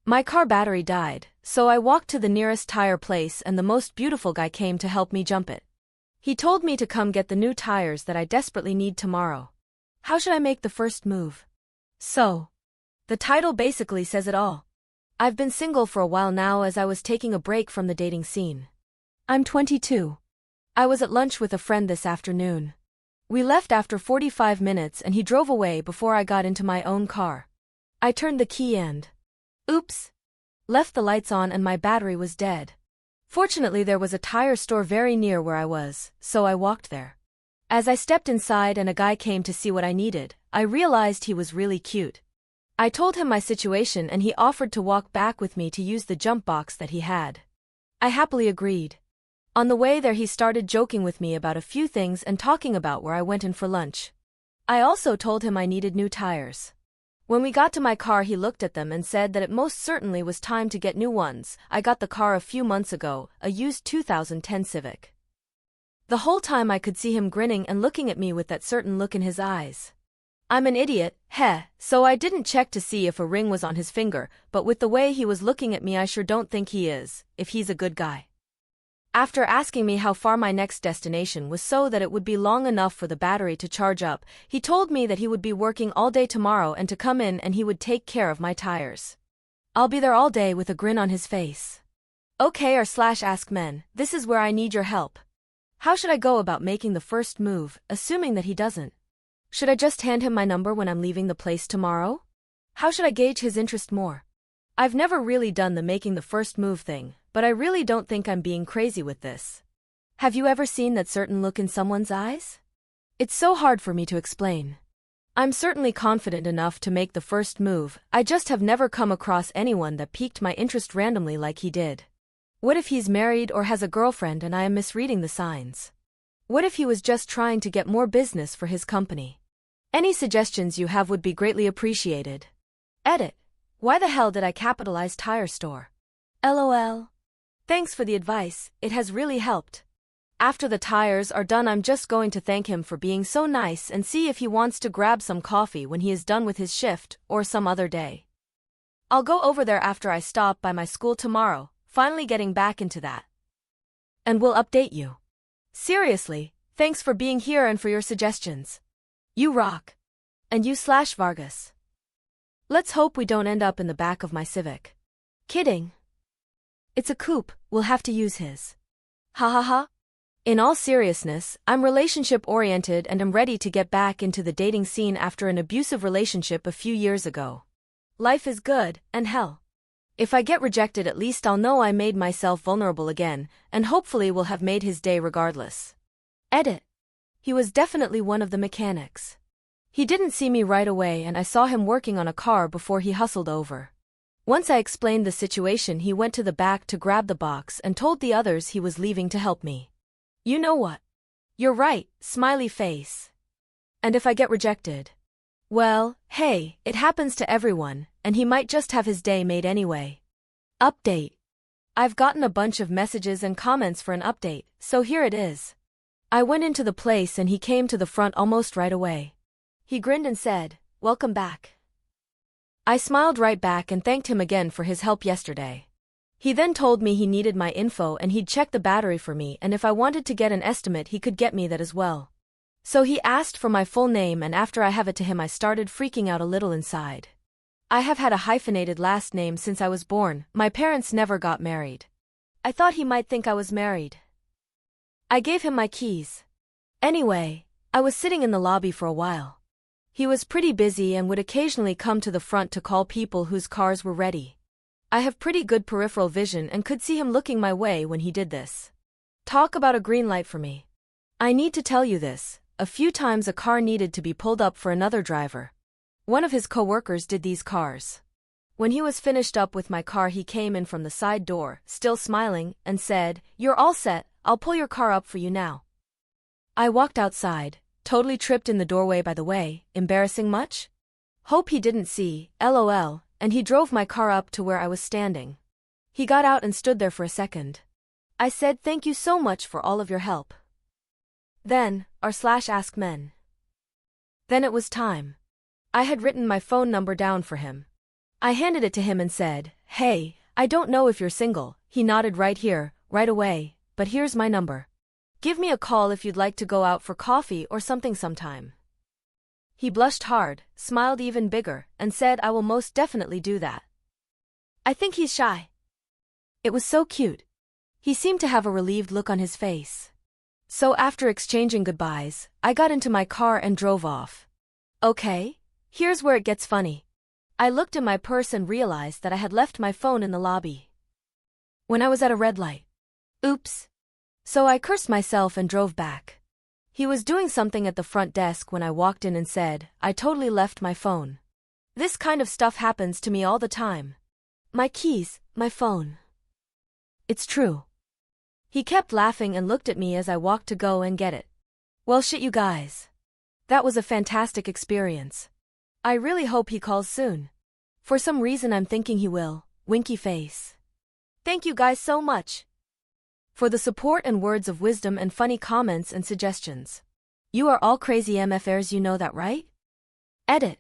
My car battery died, so I walked to the nearest tire place and the most beautiful guy came to help me jump it. He told me to come get the new tires that I desperately need tomorrow. How should I make the first move? So, the title basically says it all. I've been single for a while now as I was taking a break from the dating scene. I'm 22. I was at lunch with a friend this afternoon. We left after 45 minutes and he drove away before I got into my own car. I turned the key and oops! Left the lights on and my battery was dead. Fortunately there was a tire store very near where I was, so I walked there. As I stepped inside and a guy came to see what I needed, I realized he was really cute. I told him my situation and he offered to walk back with me to use the jump box that he had. I happily agreed. On the way there he started joking with me about a few things and talking about where I went in for lunch. I also told him I needed new tires. When we got to my car he looked at them and said that it most certainly was time to get new ones. I got the car a few months ago, a used 2010 Civic. The whole time I could see him grinning and looking at me with that certain look in his eyes. I'm an idiot, so I didn't check to see if a ring was on his finger, but with the way he was looking at me I sure don't think he is, if he's a good guy. After asking me how far my next destination was so that it would be long enough for the battery to charge up, he told me that he would be working all day tomorrow and to come in and he would take care of my tires. I'll be there all day with a grin on his face. Okay /ask men, this is where I need your help. How should I go about making the first move, assuming that he doesn't? Should I just hand him my number when I'm leaving the place tomorrow? How should I gauge his interest more? I've never really done the making the first move thing, but I really don't think I'm being crazy with this. Have you ever seen that certain look in someone's eyes? It's so hard for me to explain. I'm certainly confident enough to make the first move, I just have never come across anyone that piqued my interest randomly like he did. What if he's married or has a girlfriend and I am misreading the signs? What if he was just trying to get more business for his company? Any suggestions you have would be greatly appreciated. Edit. Why the hell did I capitalize tire store? LOL. Thanks for the advice, it has really helped. After the tires are done I'm just going to thank him for being so nice and see if he wants to grab some coffee when he is done with his shift, or some other day. I'll go over there after I stop by my school tomorrow, finally getting back into that. And we'll update you. Seriously, thanks for being here and for your suggestions. You rock. And you /Vargas. Let's hope we don't end up in the back of my Civic. Kidding. It's a coupe, we'll have to use his. Ha ha ha. In all seriousness, I'm relationship-oriented and am ready to get back into the dating scene after an abusive relationship a few years ago. Life is good, and hell. If I get rejected at least I'll know I made myself vulnerable again, and hopefully will have made his day regardless. Edit. He was definitely one of the mechanics. He didn't see me right away and I saw him working on a car before he hustled over. Once I explained the situation he went to the back to grab the box and told the others he was leaving to help me. You know what? You're right, smiley face. And if I get rejected? Well, hey, it happens to everyone, and he might just have his day made anyway. Update. I've gotten a bunch of messages and comments for an update, so here it is. I went into the place and he came to the front almost right away. He grinned and said, "Welcome back." I smiled right back and thanked him again for his help yesterday. He then told me he needed my info and he'd check the battery for me and if I wanted to get an estimate he could get me that as well. So he asked for my full name and after I have it to him I started freaking out a little inside. I have had a hyphenated last name since I was born, my parents never got married. I thought he might think I was married. I gave him my keys. Anyway, I was sitting in the lobby for a while. He was pretty busy and would occasionally come to the front to call people whose cars were ready. I have pretty good peripheral vision and could see him looking my way when he did this. Talk about a green light for me. I need to tell you this, a few times a car needed to be pulled up for another driver. One of his co-workers did these cars. When he was finished up with my car he came in from the side door, still smiling, and said, "You're all set, I'll pull your car up for you now." I walked outside. Totally tripped in the doorway by the way, embarrassing much? Hope he didn't see, LOL, and he drove my car up to where I was standing. He got out and stood there for a second. I said thank you so much for all of your help. Then, /ask men. Then it was time. I had written my phone number down for him. I handed it to him and said, Hey, I don't know if you're single, he nodded right here, right away, but here's my number. Give me a call if you'd like to go out for coffee or something sometime. He blushed hard, smiled even bigger, and said I will most definitely do that. I think he's shy. It was so cute. He seemed to have a relieved look on his face. So after exchanging goodbyes, I got into my car and drove off. Okay, here's where it gets funny. I looked in my purse and realized that I had left my phone in the lobby when I was at a red light. Oops. So I cursed myself and drove back. He was doing something at the front desk when I walked in and said, I totally left my phone. This kind of stuff happens to me all the time. My keys, my phone. It's true. He kept laughing and looked at me as I walked to go and get it. Well shit you guys. That was a fantastic experience. I really hope he calls soon. For some reason I'm thinking he will, winky face. Thank you guys so much for the support and words of wisdom and funny comments and suggestions. You are all crazy MFers, you know that, right? Edit.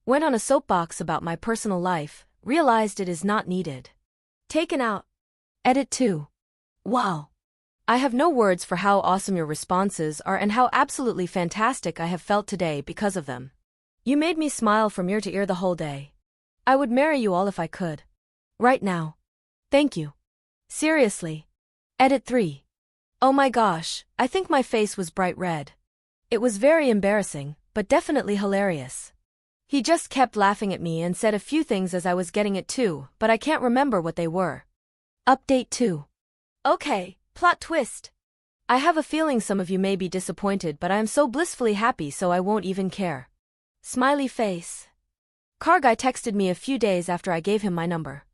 Went on a soapbox about my personal life, realized it is not needed. Taken out. Edit 2. Wow. I have no words for how awesome your responses are and how absolutely fantastic I have felt today because of them. You made me smile from ear to ear the whole day. I would marry you all if I could. Right now. Thank you. Seriously. Edit 3. Oh my gosh, I think my face was bright red. It was very embarrassing, but definitely hilarious. He just kept laughing at me and said a few things as I was getting it too, but I can't remember what they were. Update 2. Okay, plot twist. I have a feeling some of you may be disappointed, but I am so blissfully happy so I won't even care. Smiley face. Carguy texted me a few days after I gave him my number.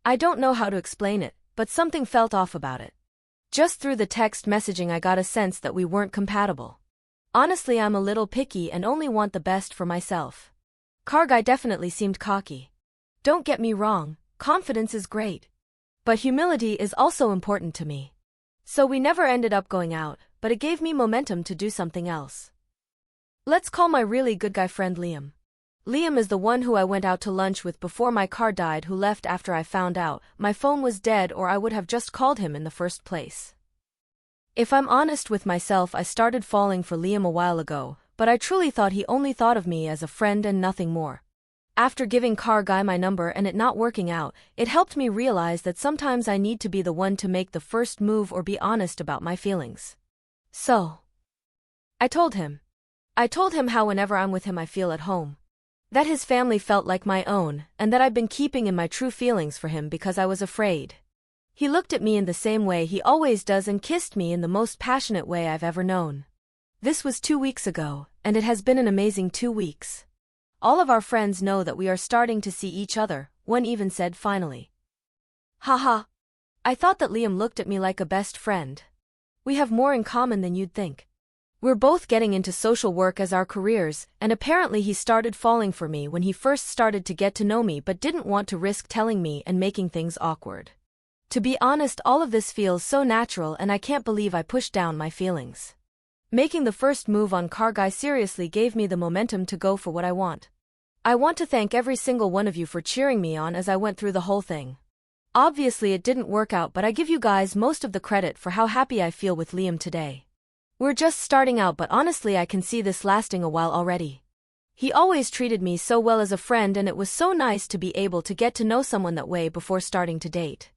I don't know how to explain it, but something felt off about it. Just through the text messaging I got a sense that we weren't compatible. Honestly, I'm a little picky and only want the best for myself. Carguy definitely seemed cocky. Don't get me wrong, confidence is great. But humility is also important to me. So we never ended up going out, but it gave me momentum to do something else. Let's call my really good guy friend Liam. Liam is the one who I went out to lunch with before my car died, who left after I found out my phone was dead, or I would have just called him in the first place. If I'm honest with myself, I started falling for Liam a while ago, but I truly thought he only thought of me as a friend and nothing more. After giving Carguy my number and it not working out, it helped me realize that sometimes I need to be the one to make the first move or be honest about my feelings. So I told him how whenever I'm with him I feel at home. That his family felt like my own, and that I've been keeping in my true feelings for him because I was afraid. He looked at me in the same way he always does and kissed me in the most passionate way I've ever known. This was 2 weeks ago, and it has been an amazing 2 weeks. All of our friends know that we are starting to see each other, one even said finally. Haha. I thought that Liam looked at me like a best friend. We have more in common than you'd think. We're both getting into social work as our careers, and apparently he started falling for me when he first started to get to know me but didn't want to risk telling me and making things awkward. To be honest, all of this feels so natural and I can't believe I pushed down my feelings. Making the first move on Carguy seriously gave me the momentum to go for what I want. I want to thank every single one of you for cheering me on as I went through the whole thing. Obviously it didn't work out, but I give you guys most of the credit for how happy I feel with Liam today. We're just starting out, but honestly I can see this lasting a while already. He always treated me so well as a friend, and it was so nice to be able to get to know someone that way before starting to date.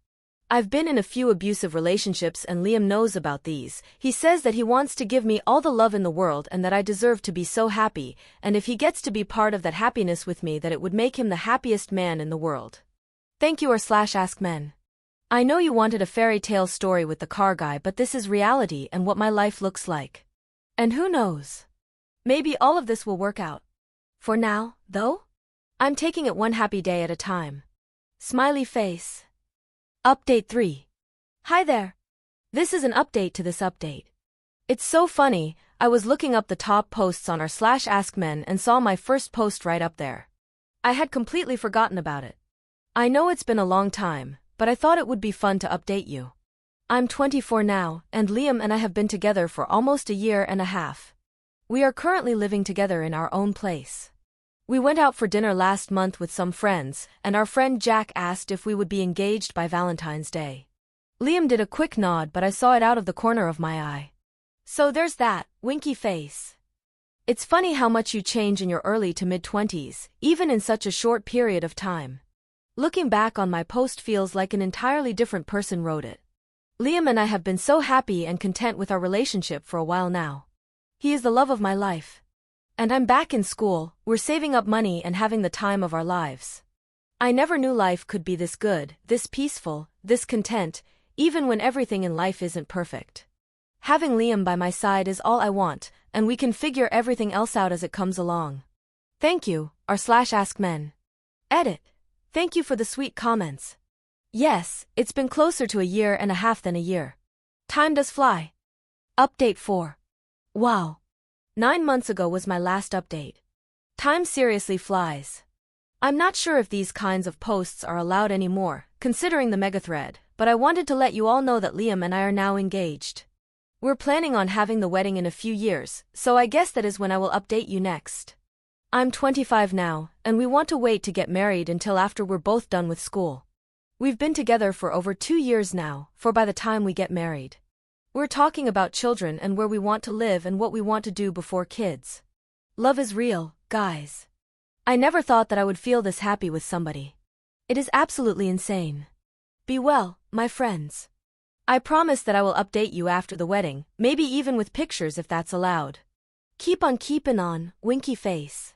I've been in a few abusive relationships and Liam knows about these. He says that he wants to give me all the love in the world and that I deserve to be so happy, and if he gets to be part of that happiness with me, that it would make him the happiest man in the world. Thank you /ask men. I know you wanted a fairy tale story with the Carguy, but this is reality and what my life looks like. And who knows? Maybe all of this will work out. For now, though, I'm taking it one happy day at a time. Smiley face. Update 3. Hi there. This is an update to this update. It's so funny, I was looking up the top posts on our /ask men and saw my first post right up there. I had completely forgotten about it. I know it's been a long time, but I thought it would be fun to update you. I'm 24 now, and Liam and I have been together for almost a year and a half. We are currently living together in our own place. We went out for dinner last month with some friends, and our friend Jack asked if we would be engaged by Valentine's Day. Liam did a quick nod, but I saw it out of the corner of my eye. So there's that, winky face. It's funny how much you change in your early to mid-20s, even in such a short period of time. Looking back on my post feels like an entirely different person wrote it. Liam and I have been so happy and content with our relationship for a while now. He is the love of my life. And I'm back in school, we're saving up money and having the time of our lives. I never knew life could be this good, this peaceful, this content, even when everything in life isn't perfect. Having Liam by my side is all I want, and we can figure everything else out as it comes along. Thank you, r/askmen. Edit. Thank you for the sweet comments. Yes, it's been closer to a year and a half than a year. Time does fly. Update 4. Wow. 9 months ago was my last update. Time seriously flies. I'm not sure if these kinds of posts are allowed anymore, considering the megathread, but I wanted to let you all know that Liam and I are now engaged. We're planning on having the wedding in a few years, so I guess that is when I will update you next. I'm 25 now, and we want to wait to get married until after we're both done with school. We've been together for over 2 years now, for by the time we get married. We're talking about children and where we want to live and what we want to do before kids. Love is real, guys. I never thought that I would feel this happy with somebody. It is absolutely insane. Be well, my friends. I promise that I will update you after the wedding, maybe even with pictures if that's allowed. Keep on keeping on, winky face.